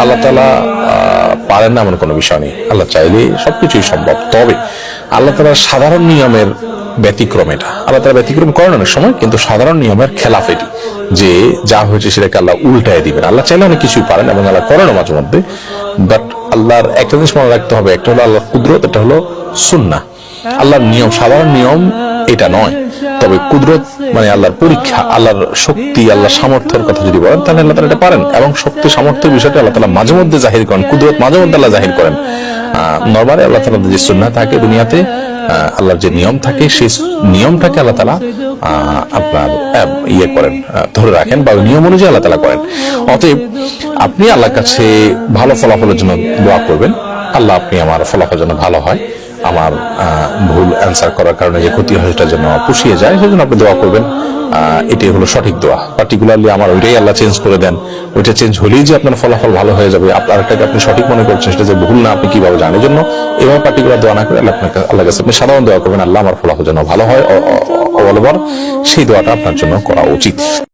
আল্লাহ তাআলা পারেন না এমন কোনো বিষয় নেই। আল্লাহ চাইলে সবকিছুই সম্ভব। তবে আল্লাহ তাআলার সাধারণ নিয়মের ব্যতিক্রম এটা। আল্লাহ তাআলা ব্যতিক্রম করেন অনেক সময়, কিন্তু সাধারণ নিয়মের খেলাফ এটি, যে যা হয়েছে সেটাকে আল্লাহ উল্টায় দিবেন। আল্লাহ চাইলে অনেক কিছুই পারেন এবং আল্লাহ করেন মাঝে মধ্যে। বাট আল্লাহর একটা জিনিস মনে রাখতে হবে, একটা হলো আল্লাহর কুদরত, এটা হলো সুন্নাহ। আল্লাহর নিয়ম সাধারণ নিয়ম এটা নয়। তবে কুদরত মানে আল্লাহর পরীক্ষা, আল্লাহর শক্তি, আল্লাহর সামর্থ্যের কথা যদি বলেন, তাহলে আল্লাহ তাআলা এটা পারেন। এবং শক্তি সামর্থ্যের বিষয়টা আল্লাহ তাআলা মাঝে মধ্যে জাহির করেন, কুদরত মাঝে মধ্যে আল্লাহ জাহির করেন। নরমালি আল্লাহ তাআলার যে সুন্নাহ থাকে দুনিয়াতে, আল্লাহর যে নিয়ম থাকে, সেই নিয়মটাকে আল্লাহ তাআলা আপনার করেন, ধরে রাখেন, বা নিয়ম অনুযায়ী আল্লাহ তাআলা করেন। অতএব আপনি আল্লাহর কাছে ভালো ফলাফলের জন্য দোয়া করবেন, আল্লাহ আপনি আমার ফলাফল যেন ভালো হয়, আমার ভুল অ্যান্সার করার কারণে যে ক্ষতি হয় সেটা যেন পুষিয়ে যায়, সেজন্য আপনি দোয়া করবেন। এটাই হলো সঠিক দোয়া। পার্টিকুলারলি আমার ওইটাই আল্লাহ চেঞ্জ করে দেন, ওইটা চেঞ্জ হলেই যে আপনার ফলাফল ভালো হয়ে যাবে, আপনারটাকে আপনি সঠিক মনে করছেন, সেটা যে ভুল না, আপনি কিভাবে জানেন? এই জন্য এভাবে পার্টিকুলার দোয়া না করে আল্লাহ কাছে আপনি সাধারণ দোয়া করবেন, আল্লাহ আমার ফলাফল যেন ভালো হয়, অল ওভার, সেই দোয়াটা আপনার জন্য করা উচিত।